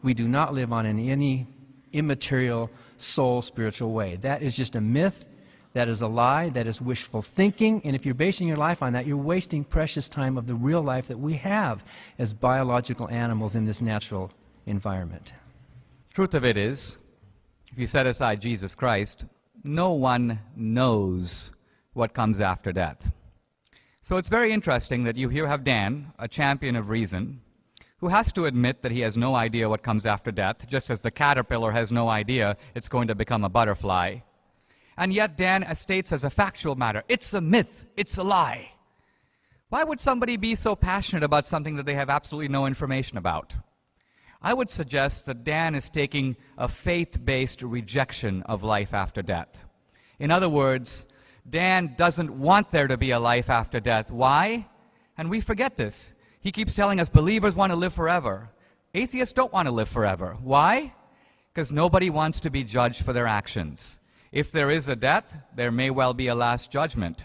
We do not live on in any immaterial soul spiritual way. That is just a myth. That is a lie. That is wishful thinking. And if you're basing your life on that, you're wasting precious time of the real life that we have as biological animals in this natural environment. Truth of it is, if you set aside Jesus Christ, no one knows what comes after death. So it's very interesting that you here have Dan, a champion of reason, who has to admit that he has no idea what comes after death, just as the caterpillar has no idea it's going to become a butterfly. And yet Dan states as a factual matter, it's a myth, it's a lie. Why would somebody be so passionate about something that they have absolutely no information about? I would suggest that Dan is taking a faith-based rejection of life after death. In other words, Dan doesn't want there to be a life after death. Why? And we forget this. He keeps telling us believers want to live forever. Atheists don't want to live forever. Why? Because nobody wants to be judged for their actions. If there is a death, there may well be a last judgment.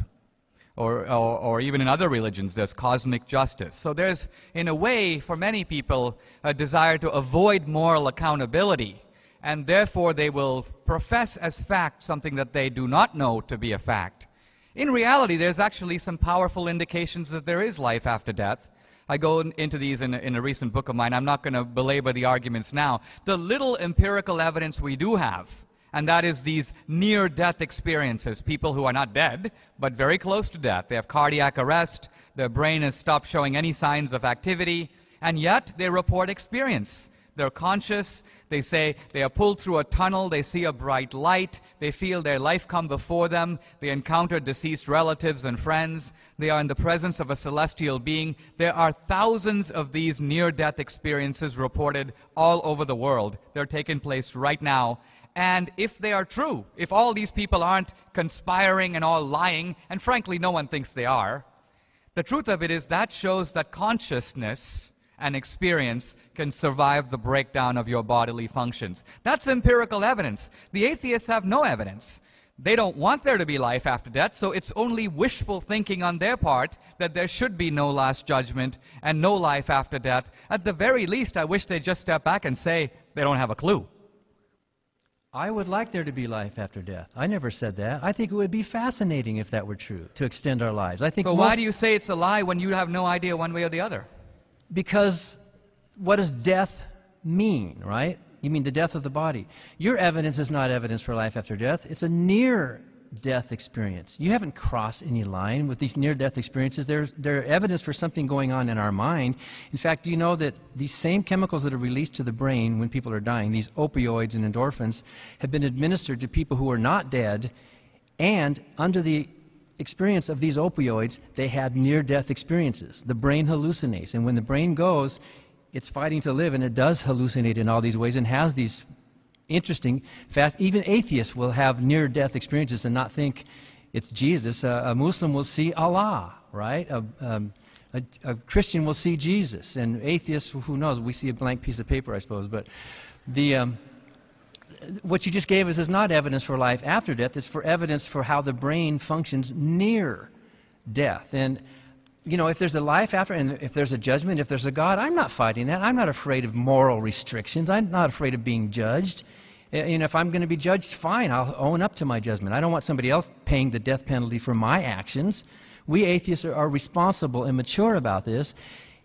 Or even in other religions, there's cosmic justice. So there's, in a way, for many people, a desire to avoid moral accountability. And therefore they will profess as fact something that they do not know to be a fact. In reality, there's actually some powerful indications that there is life after death. I go into these in a recent book of mine. I'm not going to belabor the arguments now. The little empirical evidence we do have, and that is these near-death experiences, people who are not dead, but very close to death. They have cardiac arrest, their brain has stopped showing any signs of activity, and yet they report experience. They're conscious, they say they are pulled through a tunnel, they see a bright light, they feel their life come before them, they encounter deceased relatives and friends, they are in the presence of a celestial being. There are thousands of these near-death experiences reported all over the world. They're taking place right now. And if they are true, if all these people aren't conspiring and all lying, and frankly no one thinks they are, the truth of it is that shows that consciousness and experience can survive the breakdown of your bodily functions. That's empirical evidence. The atheists have no evidence. They don't want there to be life after death, so it's only wishful thinking on their part that there should be no last judgment and no life after death. At the very least, I wish they'd just step back and say they don't have a clue. I would like there to be life after death. I never said that. I think it would be fascinating if that were true, to extend our lives. I think so why do you say it's a lie when you have no idea one way or the other? Because what does death mean, right? You mean the death of the body. Your evidence is not evidence for life after death. It's a near-death experience. You haven't crossed any line with these near-death experiences. They're evidence for something going on in our mind. In fact, do you know that these same chemicals that are released to the brain when people are dying, these opioids and endorphins, have been administered to people who are not dead, and under the experience of these opioids, they had near-death experiences. The brain hallucinates, and when the brain goes, it's fighting to live, and it does hallucinate in all these ways and has these interesting, fast, even atheists will have near-death experiences and not think it's Jesus. A Muslim will see Allah, right? A Christian will see Jesus, and atheists, who knows, we see a blank piece of paper, I suppose, but what you just gave us is not evidence for life after death. It's for evidence for how the brain functions near death. And, you know, if there's a life after, and if there's a judgment, if there's a God, I'm not fighting that. I'm not afraid of moral restrictions. I'm not afraid of being judged. And if I'm going to be judged, fine, I'll own up to my judgment. I don't want somebody else paying the death penalty for my actions. We atheists are responsible and mature about this.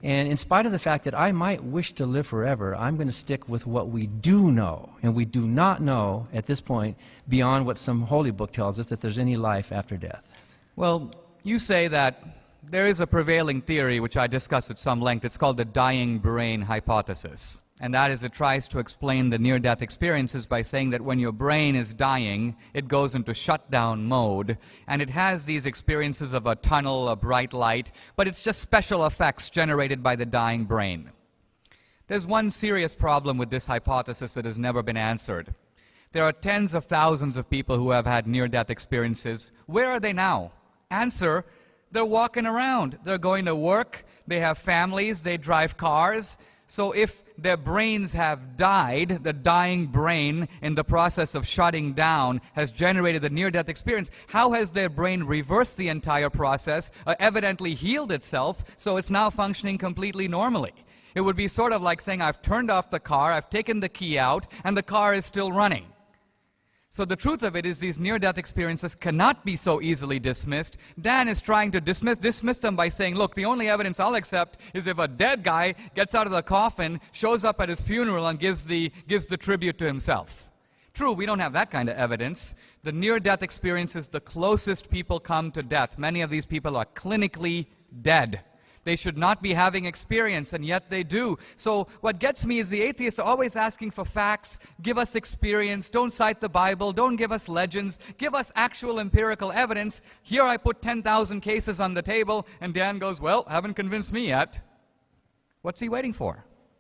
And in spite of the fact that I might wish to live forever, I'm going to stick with what we do know. And we do not know at this point, beyond what some holy book tells us, that there's any life after death. Well, you say that there is a prevailing theory, which I discuss at some length. It's called the dying brain hypothesis. And that is, it tries to explain the near-death experiences by saying that when your brain is dying, it goes into shutdown mode, and it has these experiences of a tunnel, a bright light, but it's just special effects generated by the dying brain. There's one serious problem with this hypothesis that has never been answered. There are tens of thousands of people who have had near-death experiences. Where are they now? Answer, they're walking around. They're going to work, they have families, they drive cars. So if their brains have died, the dying brain in the process of shutting down has generated the near-death experience, how has their brain reversed the entire process, evidently healed itself, so it's now functioning completely normally? It would be sort of like saying, I've turned off the car, I've taken the key out, and the car is still running. So the truth of it is these near-death experiences cannot be so easily dismissed. Dan is trying to dismiss them by saying, look, the only evidence I'll accept is if a dead guy gets out of the coffin, shows up at his funeral, and gives the tribute to himself. True, we don't have that kind of evidence. The near-death experience is the closest people come to death. Many of these people are clinically dead. They should not be having experience, and yet they do. So what gets me is the atheists are always asking for facts. Give us experience. Don't cite the Bible. Don't give us legends. Give us actual empirical evidence. Here I put 10,000 cases on the table, and Dan goes, well, haven't convinced me yet. What's he waiting for?